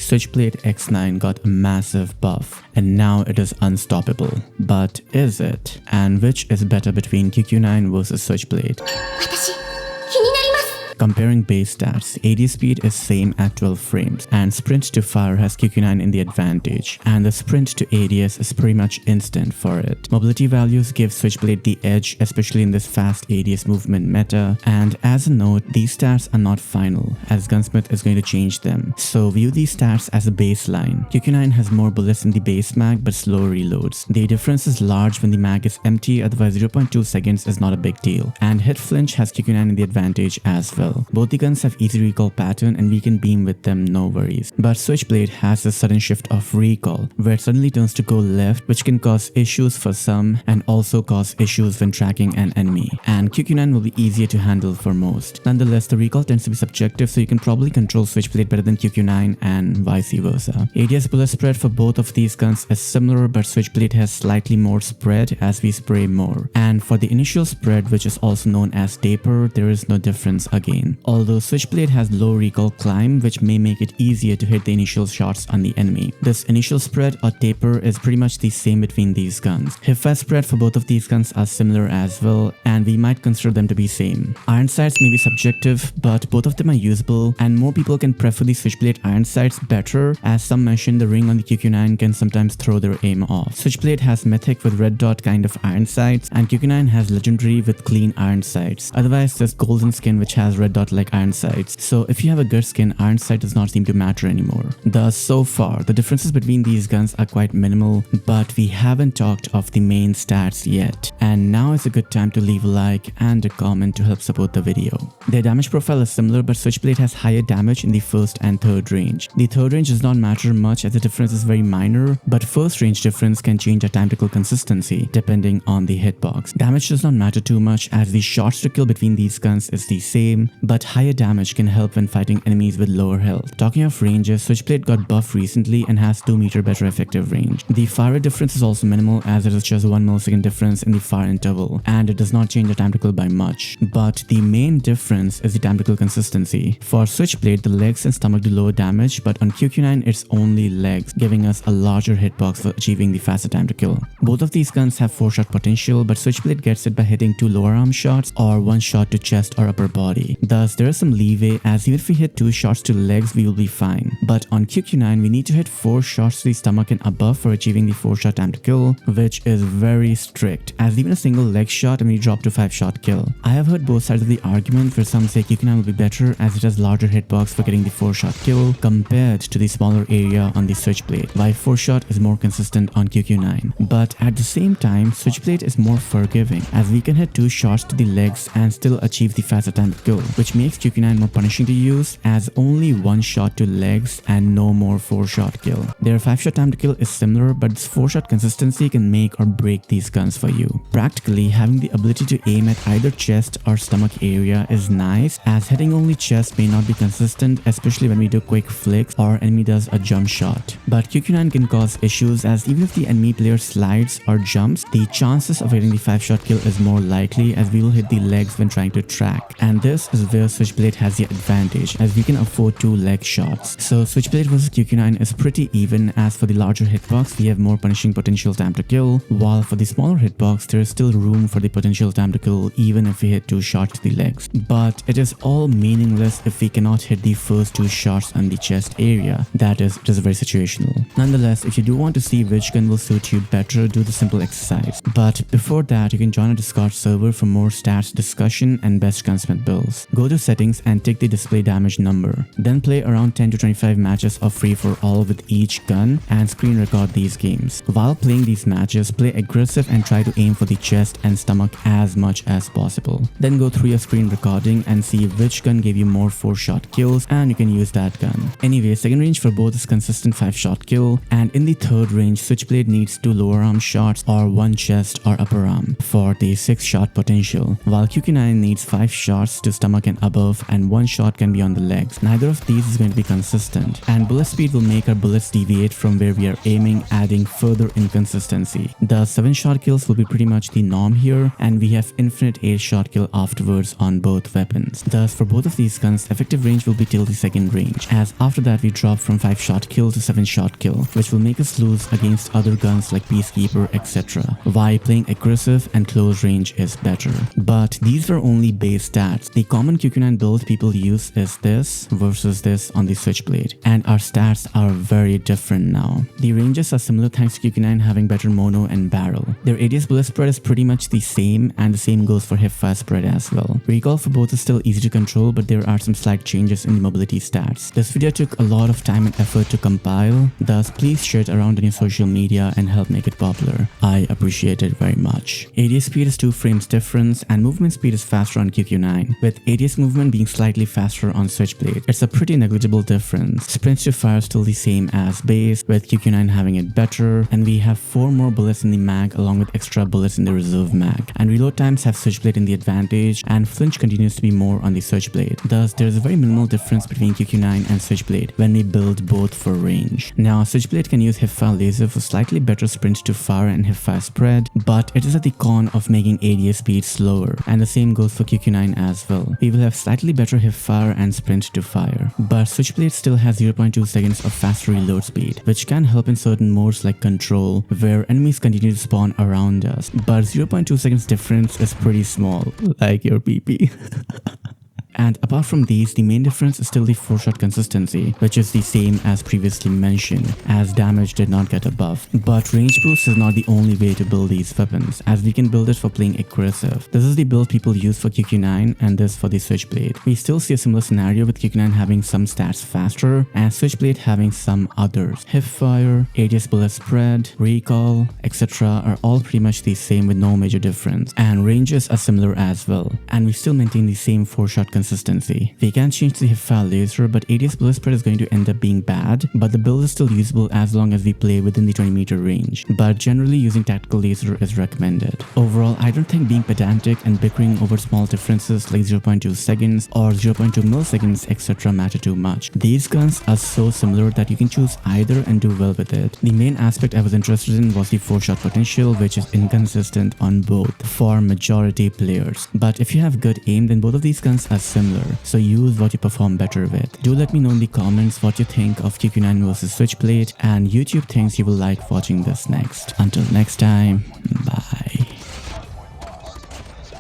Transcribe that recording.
Switchblade X9 got a massive buff, and now it is unstoppable. But is it? And which is better between QQ9 versus Switchblade? Comparing base stats, AD speed is same at 12 frames, and sprint to fire has QQ9 in the advantage, and the sprint to ADS is pretty much instant for it. Mobility values give Switchblade the edge, especially in this fast ADS movement meta, and as a note, these stats are not final, as Gunsmith is going to change them, so view these stats as a baseline. QQ9 has more bullets in the base mag but slower reloads. The difference is large when the mag is empty, otherwise 0.2 seconds is not a big deal, and hit flinch has QQ9 in the advantage as well. Both the guns have easy recall pattern and we can beam with them, no worries. But Switchblade has a sudden shift of recall, where it suddenly turns to go left, which can cause issues for some and also cause issues when tracking an enemy. And QQ9 will be easier to handle for most. Nonetheless, the recall tends to be subjective, so you can probably control Switchblade better than QQ9 and vice versa. ADS bullet spread for both of these guns is similar, but Switchblade has slightly more spread as we spray more. And for the initial spread, which is also known as taper, there is no difference again. Although Switchblade has low recoil climb, which may make it easier to hit the initial shots on the enemy. This initial spread or taper is pretty much the same between these guns. Hipfire spread for both of these guns are similar as well, and we might consider them to be same. Iron sights may be subjective, but both of them are usable, and more people can prefer the Switchblade iron sights better, as some mention the ring on the QQ9 can sometimes throw their aim off. Switchblade has mythic with red dot kind of iron sights, and QQ9 has legendary with clean iron sights. Otherwise, there's golden skin which has red dot like iron sights, so if you have a good skin, iron sight does not seem to matter anymore. Thus, so far, the differences between these guns are quite minimal, but we haven't talked of the main stats yet. And now is a good time to leave a like and a comment to help support the video. Their damage profile is similar, but Switchblade has higher damage in the first and third range. The third range does not matter much as the difference is very minor, but first range difference can change our tactical consistency depending on the hitbox. Damage does not matter too much as the shots to kill between these guns is the same, but higher damage can help when fighting enemies with lower health. Talking of ranges, Switchblade got buffed recently and has 2 meter better effective range. The fire rate difference is also minimal as it is just 1 millisecond difference in the fire interval, and it does not change the time to kill by much. But the main difference is the time to kill consistency. For Switchblade, the legs and stomach do lower damage, but on QQ9 it's only legs, giving us a larger hitbox for achieving the faster time to kill. Both of these guns have 4-shot potential, but Switchblade gets it by hitting 2 lower arm shots or 1 shot to chest or upper body. Thus, there is some leeway as even if we hit 2 shots to legs, we will be fine. But on QQ9, we need to hit 4 shots to the stomach and above for achieving the 4-shot time to kill, which is very strict, as even a single leg shot and we drop to 5-shot kill. I have heard both sides of the argument, where some say QQ9 will be better as it has larger hitbox for getting the 4-shot kill compared to the smaller area on the Switchblade, while 4-shot is more consistent on QQ9. But at the same time, Switchblade is more forgiving as we can hit 2 shots to the legs and still achieve the faster time to kill, which makes QQ9 more punishing to use as only 1 shot to legs and no more 4-shot kill. Their 5-shot time to kill is similar, but this 4-shot consistency can make or break these guns for you. Practically, having the ability to aim at either chest or stomach area is nice, as hitting only chest may not be consistent, especially when we do quick flicks or enemy does a jump shot. But QQ9 can cause issues as even if the enemy player slides or jumps, the chances of hitting the 5-shot kill is more likely as we will hit the legs when trying to track. And this is where Switchblade has the advantage as we can afford 2 leg shots. So Switchblade versus QQ9 is pretty even, as for the larger hitbox we have more punishing potential time to kill, while for the smaller hitbox there is still room for the potential time to kill even if we hit 2 shots to the legs. But it is all meaningless if we cannot hit the first 2 shots on the chest area. That is, it is very situational. Nonetheless, if you do want to see which gun will suit you better, do the simple exercise. But before that, you can join our Discord server for more stats discussion and best Gunsmith builds. Go to settings and take the display damage number. Then play around 10 to 25 matches of free for all with each gun and screen record these games. While playing these matches, play aggressive and try to aim for the chest and stomach as much as possible. Then go through your screen recording and see which gun gave you more 4-shot kills and you can use that gun. Anyway, second range for both is consistent 5-shot kill, and in the third range, Switchblade needs 2 lower arm shots or 1 chest or upper arm for the 6-shot potential, while QQ9 needs 5 shots to stomach stomach and above, and one shot can be on the legs. Neither of these is going to be consistent, and bullet speed will make our bullets deviate from where we are aiming, adding further inconsistency. The 7-shot kills will be pretty much the norm here, and we have infinite 8-shot kill afterwards on both weapons. Thus, for both of these guns, effective range will be till the second range, as after that we drop from 5-shot kill to 7-shot kill, which will make us lose against other guns like Peacekeeper, etc. Why playing aggressive and close range is better. But these were only base stats. The common QQ9 build people use is this versus this on the Switchblade, and our stats are very different now. The ranges are similar thanks to QQ9 having better mono and barrel. Their ADS bullet spread is pretty much the same, and the same goes for hipfire spread as well. Recoil for both is still easy to control, but there are some slight changes in the mobility stats. This video took a lot of time and effort to compile, thus please share it around on your social media and help make it popular. I appreciate it very much. ADS speed is 2 frames difference, and movement speed is faster on QQ9, with ADS movement being slightly faster on Switchblade. It's a pretty negligible difference. Sprint to fire is still the same as base, with QQ9 having it better, and we have 4 more bullets in the mag along with extra bullets in the reserve mag. And reload times have Switchblade in the advantage, and flinch continues to be more on the Switchblade. Thus, there is a very minimal difference between QQ9 and Switchblade when we build both for range. Now, Switchblade can use hipfire laser for slightly better sprint to fire and hipfire spread, but it is at the con of making ADS speed slower, and the same goes for QQ9 as well. We will have slightly better hipfire and sprint to fire, but Switchblade still has 0.2 seconds of faster reload speed, which can help in certain modes like control, where enemies continue to spawn around us, but 0.2 seconds difference is pretty small, like your PP. And apart from these, the main difference is still the 4-shot consistency, which is the same as previously mentioned, as damage did not get a buff. But range boost is not the only way to build these weapons, as we can build it for playing aggressive. This is the build people use for QQ9 and this for the Switchblade. We still see a similar scenario with QQ9 having some stats faster and Switchblade having some others. Hipfire, ADS bullet spread, recoil, etc. are all pretty much the same with no major difference, and ranges are similar as well. And we still maintain the same 4-shot consistency. We can change the hipfire laser, but ADS bullet spread is going to end up being bad, but the build is still usable as long as we play within the 20-meter range. But generally using tactical laser is recommended. Overall, I don't think being pedantic and bickering over small differences like 0.2 seconds or 0.2 milliseconds etc. matter too much. These guns are so similar that you can choose either and do well with it. The main aspect I was interested in was the 4-shot potential, which is inconsistent on both for majority players. But if you have good aim, then both of these guns are similar, so use what you perform better with. Do let me know in the comments what you think of QQ9 versus Switchblade, and YouTube thinks you will like watching this next. Until next time,